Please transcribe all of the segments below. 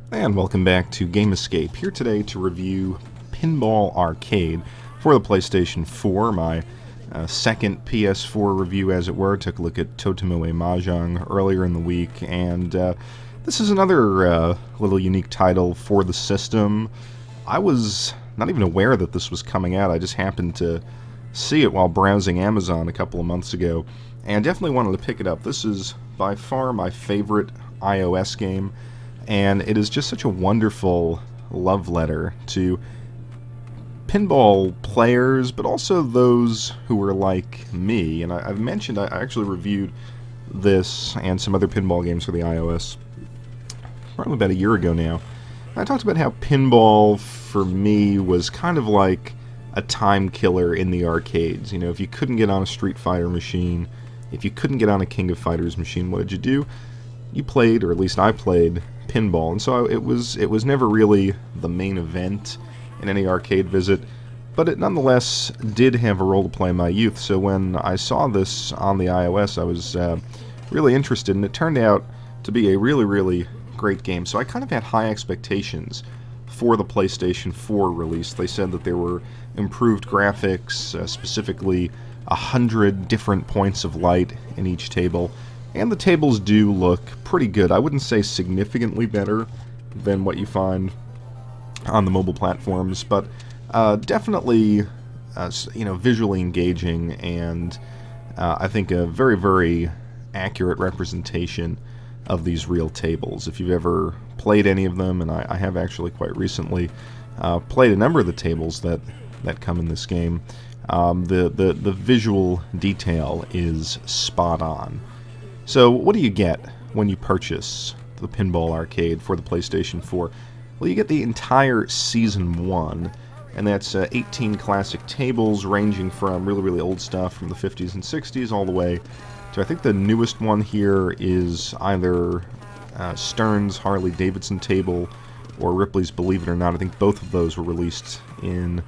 And welcome back to Game Escape, here today to review Pinball Arcade for the PlayStation 4, my second PS4 review as it were. Took a look at Totomoe Mahjong earlier in the week, and this is another little unique title for the system. I was not even aware that this was coming out. I just happened to see it while browsing Amazon a couple of months ago, and definitely wanted to pick it up. This is by far my favorite iOS game, and it is just such a wonderful love letter to pinball players, but also those who are like me. And I've mentioned, I actually reviewed this and some other pinball games for the iOS probably about a year ago now. And I talked about how pinball, for me, was kind of like a time killer in the arcades. You know, if you couldn't get on a Street Fighter machine, if you couldn't get on a King of Fighters machine, what did you do? You played, or at least I played, pinball. And so it was never really the main event in any arcade visit, but it nonetheless did have a role to play in my youth. So when I saw this on the iOS, I was really interested, and it turned out to be a really great game. So I kind of had high expectations for the PlayStation 4 release. They said that there were improved graphics, specifically 100 different points of light in each table. And the tables do look pretty good. I wouldn't say significantly better than what you find on the mobile platforms, but definitely, visually engaging, and I think a very accurate representation of these real tables. If you've ever played any of them, and I have actually quite recently played a number of the tables that come in this game, the visual detail is spot on. So what do you get when you purchase the Pinball Arcade for the PlayStation 4? Well, you get the entire Season 1, and that's 18 classic tables ranging from really old stuff from the 50s and 60s all the way to, I think the newest one here is either Stern's Harley-Davidson table or Ripley's Believe It or Not. I think both of those were released in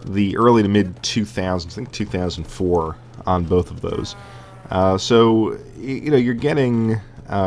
the early to mid-2000s, I think 2004 on both of those. So, you're getting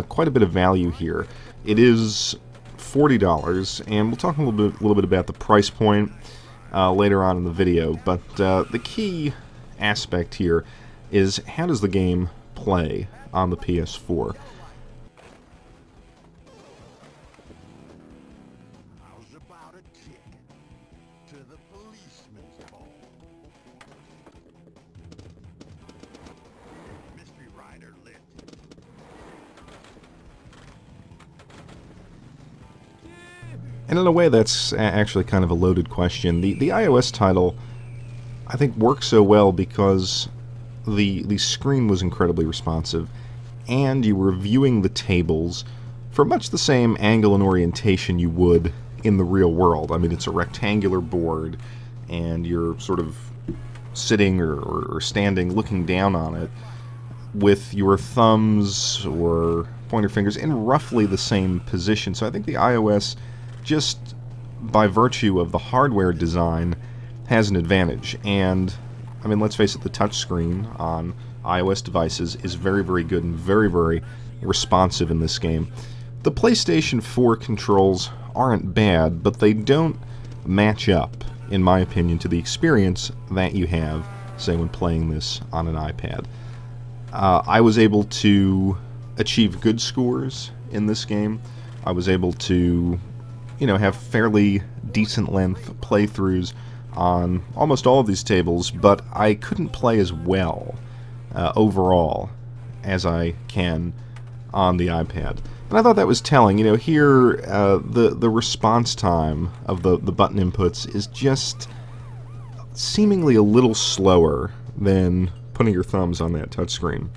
quite a bit of value here. It is $40, and we'll talk a little bit about the price point later on in the video. But the key aspect here is, how does the game play on the PS4? And in a way, that's actually kind of a loaded question. The iOS title, I think, works so well because the screen was incredibly responsive, and you were viewing the tables from much the same angle and orientation you would in the real world. I mean, it's a rectangular board, and you're sort of sitting or standing looking down on it with your thumbs or pointer fingers in roughly the same position. So I think the iOS, just by virtue of the hardware design, has an advantage. And I mean, let's face it, the touchscreen on iOS devices is very good and very responsive in this game. The PlayStation 4 controls aren't bad, but they don't match up, in my opinion, to the experience that you have, say, when playing this on an iPad. I was able to achieve good scores in this game. I was able to have fairly decent length playthroughs on almost all of these tables, but I couldn't play as well overall as I can on the iPad. And I thought that was telling. Here the response time of the button inputs is just seemingly a little slower than putting your thumbs on that touchscreen.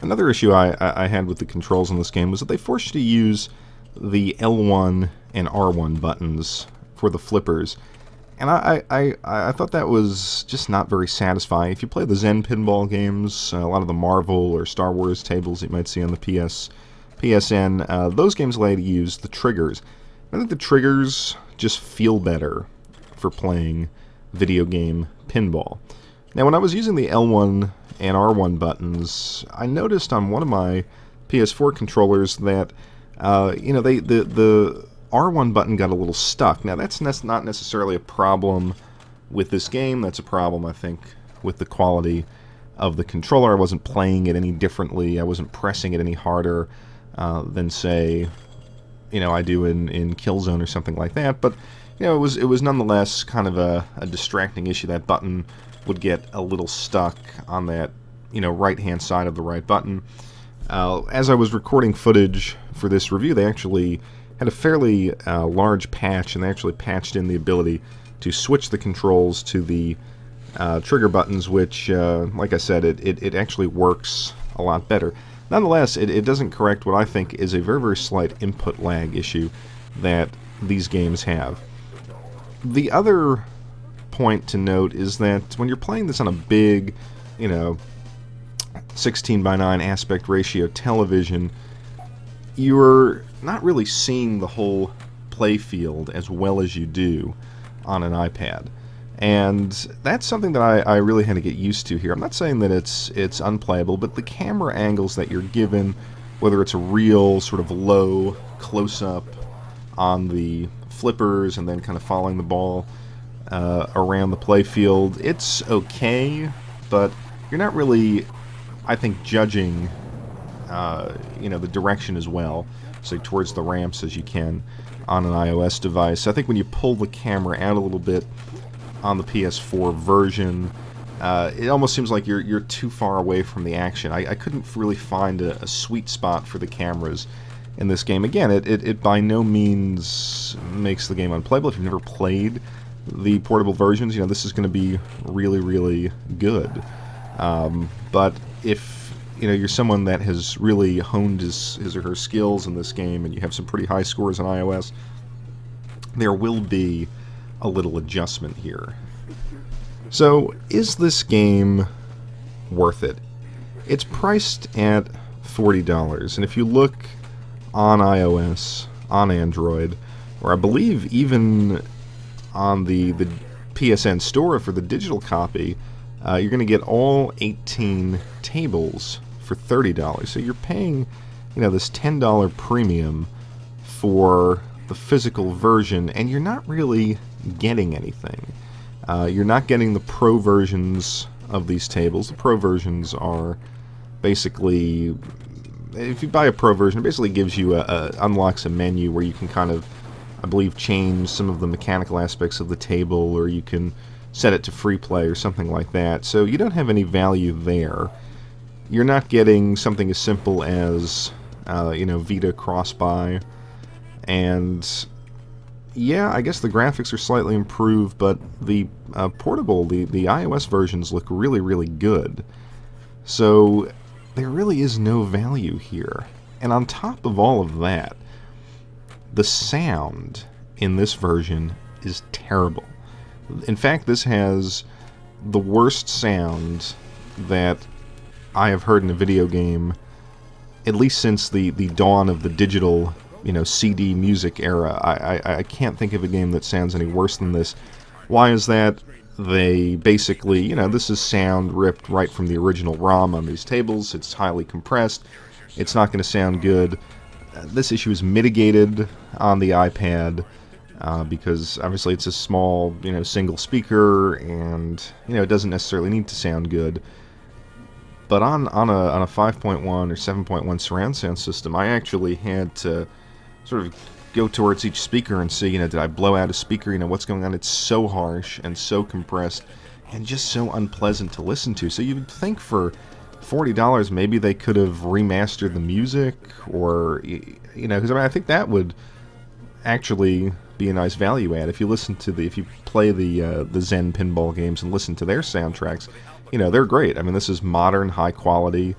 Another issue I had with the controls in this game was that they forced you to use the L1 and R1 buttons for the flippers, and I thought that was just not very satisfying. If you play the Zen pinball games, a lot of the Marvel or Star Wars tables you might see on the PSN, those games allow you to use the triggers. I think the triggers just feel better for playing video game pinball. Now, when I was using the L1 and R1 buttons, I noticed on one of my PS4 controllers that the R1 button got a little stuck. Now, that's not necessarily a problem with this game. That's a problem, I think, with the quality of the controller. I wasn't playing it any differently. I wasn't pressing it any harder than, say, I do in Killzone or something like that. But, it was nonetheless kind of a distracting issue. That button would get a little stuck on that, right-hand side of the right button. As I was recording footage for this review, they actually had a fairly large patch, and they actually patched in the ability to switch the controls to the trigger buttons, which, like I said, it actually works a lot better. Nonetheless, it doesn't correct what I think is a very, very slight input lag issue that these games have. The other point to note is that when you're playing this on a big, 16:9 aspect ratio television, you're not really seeing the whole play field as well as you do on an iPad. And that's something that I really had to get used to here. I'm not saying that it's unplayable, but the camera angles that you're given, whether it's a real sort of low close-up on the flippers and then kind of following the ball around the play field, it's okay, but you're not really, I think, judging the direction as well, so towards the ramps as you can on an iOS device. I think when you pull the camera out a little bit on the PS4 version, it almost seems like you're too far away from the action. I couldn't really find a sweet spot for the cameras in this game. Again, it by no means makes the game unplayable. If you've never played the portable versions, this is going to be really, really good. But if you're someone that has really honed his or her skills in this game, and you have some pretty high scores on iOS, there will be a little adjustment here. So, is this game worth it? It's priced at $40, and if you look on iOS, on Android, or I believe even on the PSN store for the digital copy, you're going to get all 18 tables for $30. So you're paying, this $10 premium for the physical version, and you're not really getting anything. You're not getting the pro versions of these tables. The pro versions are basically, if you buy a pro version, it basically gives you unlocks a menu where you can kind of, I believe, change some of the mechanical aspects of the table, or you can set it to free play or something like that. So you don't have any value there. You're not getting something as simple as, Vita cross-buy. And yeah, I guess the graphics are slightly improved, but the portable, the iOS versions look really, really good. So there really is no value here. And on top of all of that, the sound in this version is terrible. In fact, this has the worst sound that I have heard in a video game, at least since the dawn of the digital, CD music era. I can't think of a game that sounds any worse than this. Why is that? They basically, this is sound ripped right from the original ROM on these tables. It's highly compressed. It's not going to sound good. This issue is mitigated on the iPad because obviously it's a small, single speaker, and it doesn't necessarily need to sound good. But on a 5.1 or 7.1 surround sound system, I actually had to sort of go towards each speaker and see, did I blow out a speaker? What's going on? It's so harsh and so compressed and just so unpleasant to listen to. So you would think for $40 maybe they could have remastered the music, or because I think that would actually be a nice value add. If you if you play the Zen pinball games and listen to their soundtracks, they're great. I mean, this is modern, high quality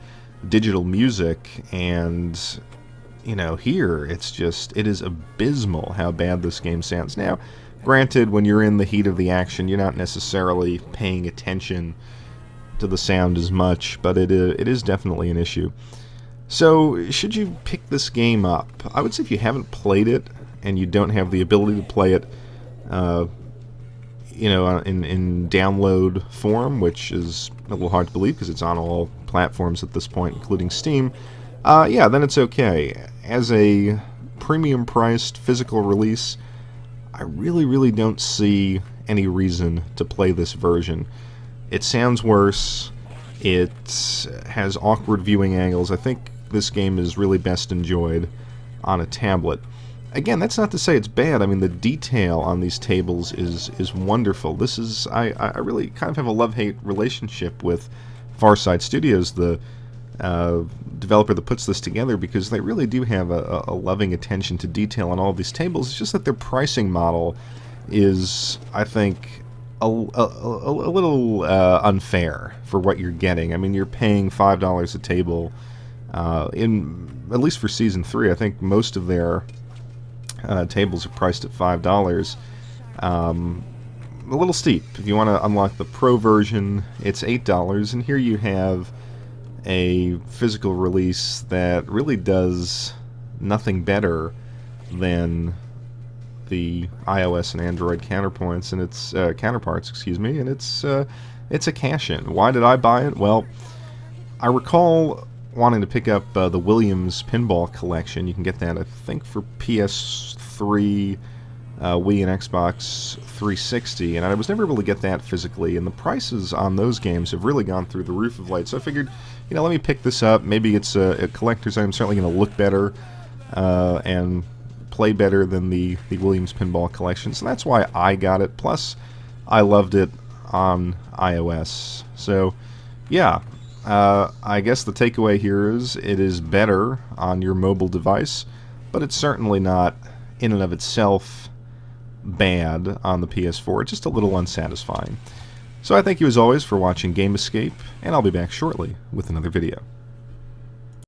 digital music, and here it is abysmal how bad this game sounds. Now, granted, when you're in the heat of the action, you're not necessarily paying attention to the sound as much, but it is definitely an issue. So, should you pick this game up? I would say if you haven't played it and you don't have the ability to play it, in download form, which is a little hard to believe because it's on all platforms at this point, including Steam, then it's okay. As a premium priced physical release, I really don't see any reason to play this version. It sounds worse. It has awkward viewing angles. I think this game is really best enjoyed on a tablet. Again, that's not to say it's bad. I mean, the detail on these tables is wonderful. This is, I really kind of have a love-hate relationship with Farside Studios, the developer that puts this together, because they really do have a loving attention to detail on all of these tables. It's just that their pricing model is, I think, a little unfair for what you're getting. I mean, you're paying $5 a table, at least for Season 3. I think most of their tables are priced at $5. A little steep. If you want to unlock the Pro version, it's $8, and here you have a physical release that really does nothing better than the iOS and Android counterparts, and it's a cash-in. Why did I buy it? Well, I recall wanting to pick up the Williams Pinball Collection. You can get that, I think, for PS3, Wii, and Xbox 360, and I was never able to get that physically, and the prices on those games have really gone through the roof of late, so I figured, let me pick this up. Maybe it's a collector's item, certainly going to look better and play better than the Williams Pinball Collection, so that's why I got it. Plus, I loved it on iOS. So, yeah, I guess the takeaway here is it is better on your mobile device, but it's certainly not, in and of itself, bad on the PS4. It's just a little unsatisfying. So I thank you as always for watching Game Escape, and I'll be back shortly with another video.